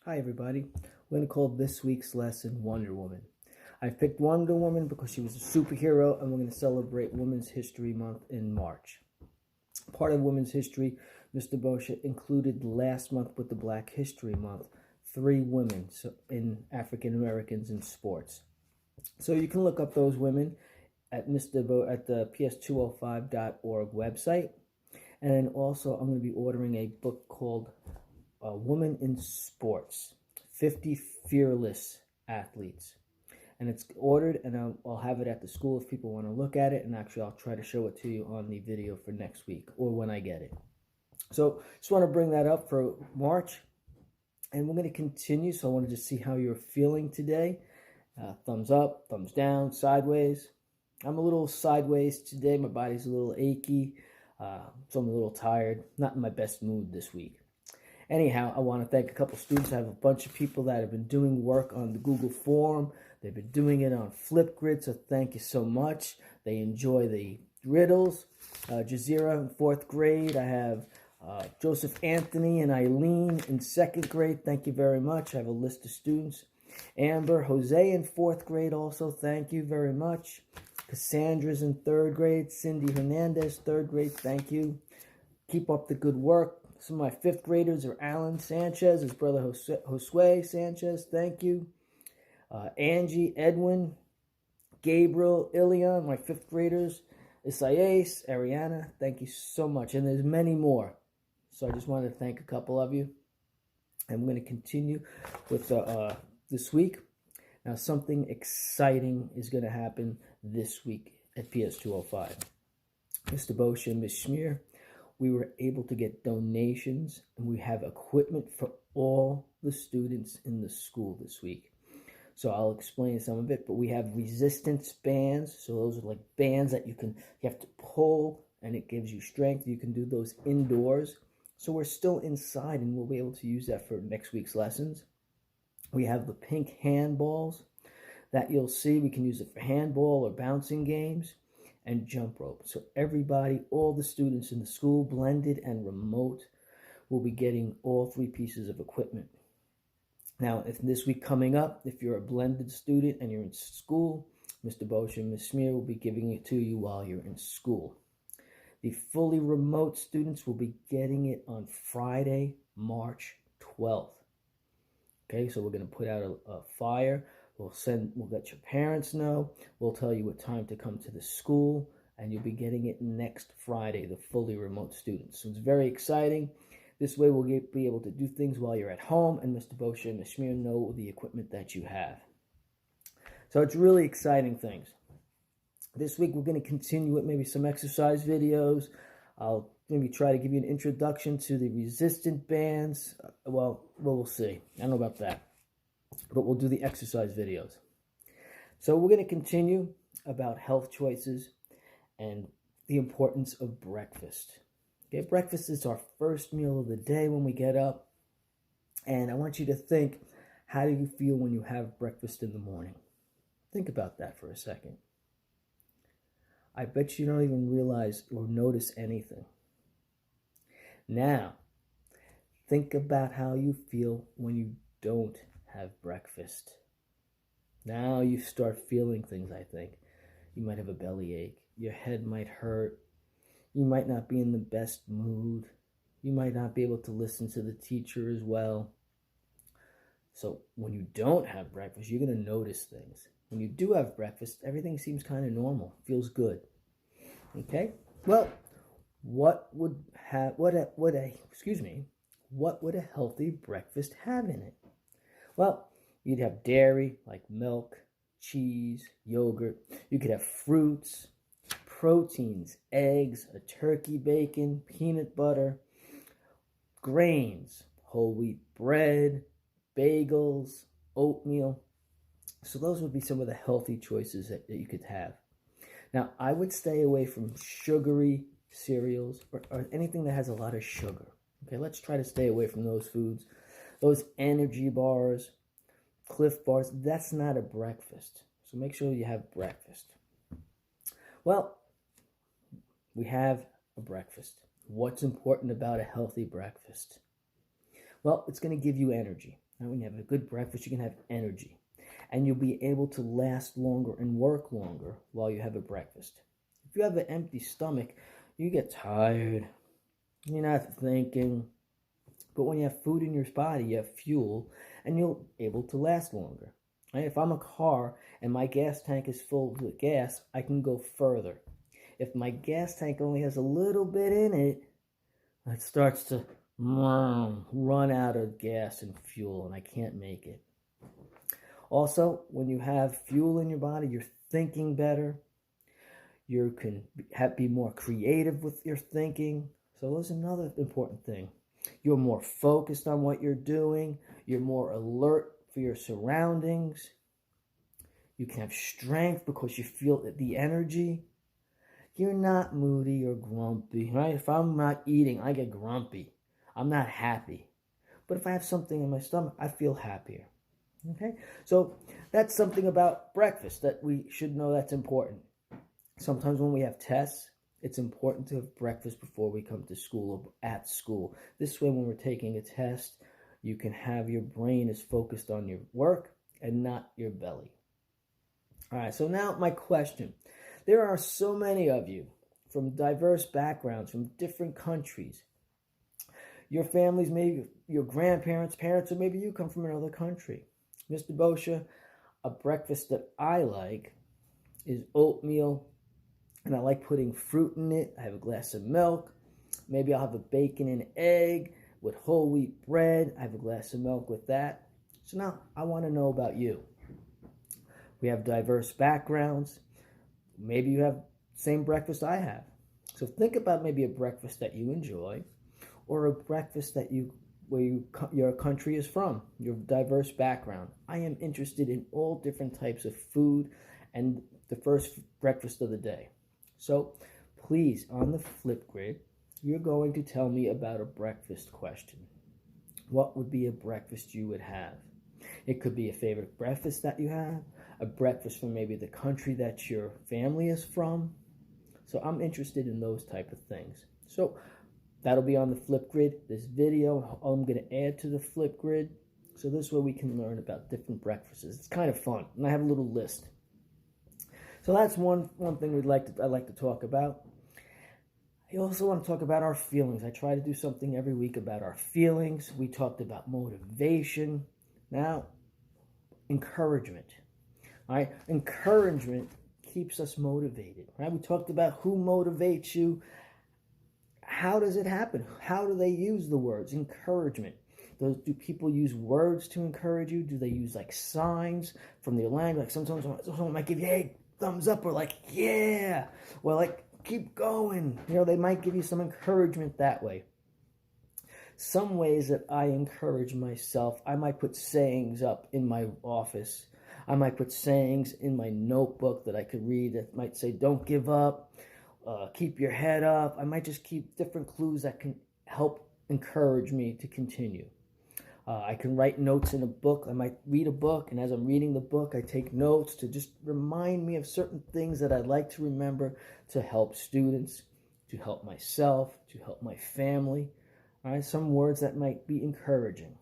Hi everybody, we're going to call this week's lesson Wonder Woman. I picked Wonder Woman because she was a superhero and we're going to celebrate Women's History Month in March. Part of Women's History, Mr. Boccia included last month with the Black History Month, 3 women in African Americans in sports. So you can look up those women at the ps205.org website. And then also I'm going to be ordering a book called Woman in Sports, 50 Fearless Athletes. And it's ordered, and I'll have it at the school if people want to look at it. And actually, I'll try to show it to you on the video for next week or when I get it. So just want to bring that up for March. And we're going to continue. So I want to just see how you're feeling today. Thumbs up, thumbs down, sideways. I'm a little sideways today. My body's a little achy. So I'm a little tired. Not in my best mood this week. Anyhow, I want to thank a couple students. I have a bunch of people that have been doing work on the Google form. They've been doing it on Flipgrid, so thank you so much. They enjoy the riddles. Jazeera in 4th grade. I have Joseph Anthony and Eileen in 2nd grade. Thank you very much. I have a list of students. Amber, Jose in 4th grade also. Thank you very much. Cassandra's in 3rd grade. Cindy Hernandez, 3rd grade. Thank you. Keep up the good work. Some of my 5th graders are Alan Sanchez, his brother Josue Sanchez. Thank you. Angie, Edwin, Gabriel, Ilion, my 5th graders. Isaias, Ariana, thank you so much. And there's many more. So I just wanted to thank a couple of you. And we're going to continue with this week. Now, something exciting is going to happen this week at PS205. Mr. Boccia and Ms. Schmier, we were able to get donations, and we have equipment for all the students in the school this week. So I'll explain some of it, but we have resistance bands. So those are like bands that you have to pull, and it gives you strength. You can do those indoors. So we're still inside, and we'll be able to use that for next week's lessons. We have the pink handballs that you'll see. We can use it for handball or bouncing games. And jump rope. So everybody, all the students in the school, blended and remote, will be getting all 3 pieces of equipment. Now, if this week coming up, if you're a blended student and you're in school, Mr. Boccia and Ms. Smear will be giving it to you while you're in school. The fully remote students will be getting it on Friday, March 12th. Okay, so we're going to put out a flyer. We'll let your parents know. We'll tell you what time to come to the school, and you'll be getting it next Friday, the fully remote students. So it's very exciting. This way we'll be able to do things while you're at home, and Mr. Boccia and Ms. Schmier know the equipment that you have. So it's really exciting things. This week we're going to continue with maybe some exercise videos. I'll maybe try to give you an introduction to the resistant bands. Well, we'll see. I don't know about that. But we'll do the exercise videos. So we're going to continue about health choices and the importance of breakfast. Okay, breakfast is our first meal of the day when we get up. And I want you to think, how do you feel when you have breakfast in the morning? Think about that for a second. I bet you don't even realize or notice anything. Now, think about how you feel when you don't have breakfast. Now you start feeling things, I think. You might have a bellyache. Your head might hurt. You might not be in the best mood. You might not be able to listen to the teacher as well. So when you don't have breakfast, you're going to notice things. When you do have breakfast, everything seems kind of normal. Feels good. Okay? Well, what would a healthy breakfast have in it? Well, you'd have dairy, like milk, cheese, yogurt. You could have fruits, proteins, eggs, a turkey bacon, peanut butter, grains, whole wheat bread, bagels, oatmeal. So those would be some of the healthy choices that you could have. Now, I would stay away from sugary cereals or anything that has a lot of sugar. Okay, let's try to stay away from those foods. Those energy bars, Cliff bars, that's not a breakfast. So make sure you have breakfast. Well, we have a breakfast. What's important about a healthy breakfast? Well, it's going to give you energy. Now, when you have a good breakfast, you can have energy. And you'll be able to last longer and work longer while you have a breakfast. If you have an empty stomach, you get tired. You're not thinking. But when you have food in your body, you have fuel, and you're able to last longer. Right? If I'm a car and my gas tank is full with gas, I can go further. If my gas tank only has a little bit in it, it starts to run out of gas and fuel, and I can't make it. Also, when you have fuel in your body, you're thinking better. You can be more creative with your thinking. So that's another important thing. You're more focused on what you're doing. You're more alert for your surroundings. You can have strength because you feel the energy. You're not moody or grumpy, right? If I'm not eating, I get grumpy. I'm not happy. But if I have something in my stomach, I feel happier. Okay? So that's something about breakfast that we should know that's important. Sometimes when we have tests, it's important to have breakfast before we come to school or at school. This way, when we're taking a test, you can have your brain is focused on your work and not your belly. All right, so now my question. There are so many of you from diverse backgrounds, from different countries. Your families, maybe your grandparents, parents, or maybe you come from another country. Mr. Boccia, a breakfast that I like is oatmeal, and I like putting fruit in it. I have a glass of milk. Maybe I'll have a bacon and egg with whole wheat bread. I have a glass of milk with that. So now I want to know about you. We have diverse backgrounds. Maybe you have the same breakfast I have. So think about maybe a breakfast that you enjoy, or a breakfast that your country is from, your diverse background. I am interested in all different types of food and the first breakfast of the day. So please, on the flip grid, you're going to tell me about a breakfast question. What would be a breakfast you would have? It could be a favorite breakfast that you have, a breakfast from maybe the country that your family is from. So I'm interested in those type of things. So that'll be on the flip grid. This video, I'm going to add to the flip grid. So this way we can learn about different breakfasts. It's kind of fun. And I have a little list. So that's one thing I like to talk about. I also want to talk about our feelings. I try to do something every week about our feelings. We talked about motivation. Now, encouragement. All right, encouragement keeps us motivated. Right? We talked about who motivates you. How does it happen? How do they use the words encouragement? Do people use words to encourage you? Do they use like signs from their language? Like sometimes someone might give you, hey, thumbs up, or like, yeah, or like, keep going. They might give you some encouragement that way. Some ways that I encourage myself, I might put sayings up in my office. I might put sayings in my notebook that I could read that might say, don't give up, keep your head up. I might just keep different clues that can help encourage me to continue. I can write notes in a book. I might read a book, and as I'm reading the book, I take notes to just remind me of certain things that I'd like to remember to help students, to help myself, to help my family. All right, some words that might be encouraging.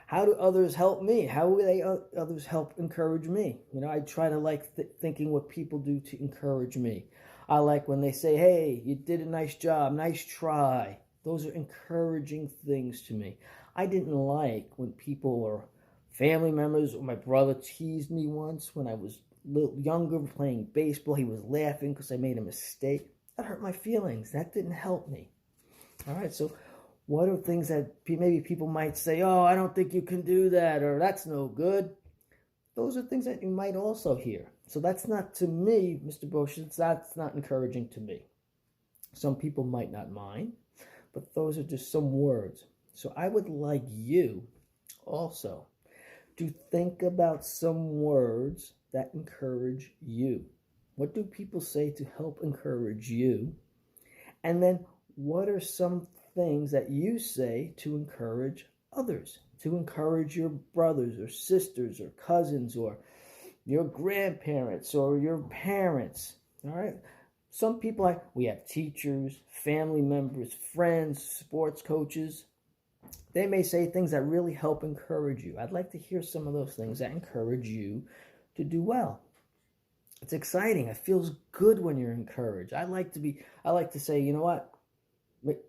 How do others help me? How will others help encourage me? I try to thinking what people do to encourage me. I like when they say, hey, you did a nice job, nice try. Those are encouraging things to me. I didn't like when people or family members or my brother teased me once when I was a little younger playing baseball. He was laughing because I made a mistake. That hurt my feelings. That didn't help me. All right, so what are things that maybe people might say, oh, I don't think you can do that, or that's no good. Those are things that you might also hear. So that's not, to me, Mr. Boccia, that's not encouraging to me. Some people might not mind, but those are just some words. So I would like you also to think about some words that encourage you. What do people say to help encourage you? And then what are some things that you say to encourage others, to encourage your brothers or sisters or cousins or your grandparents or your parents? All right. Some people, we have teachers, family members, friends, sports coaches. They may say things that really help encourage you. I'd like to hear some of those things that encourage you to do well. It's exciting. It feels good when you're encouraged. I like to say, you know what?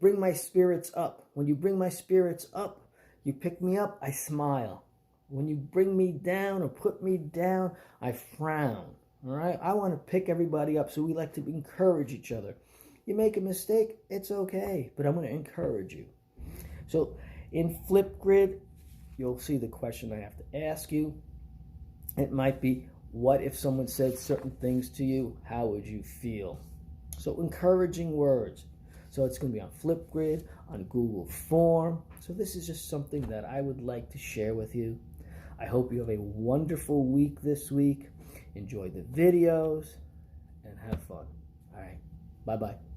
Bring my spirits up. When you bring my spirits up, you pick me up, I smile. When you bring me down or put me down, I frown. All right? I want to pick everybody up, so we like to encourage each other. You make a mistake, it's okay, but I'm going to encourage you. So in Flipgrid, you'll see the question I have to ask you. It might be, what if someone said certain things to you? How would you feel? So encouraging words. So it's going to be on Flipgrid, on Google Form. So this is just something that I would like to share with you. I hope you have a wonderful week this week. Enjoy the videos and have fun. All right. Bye-bye.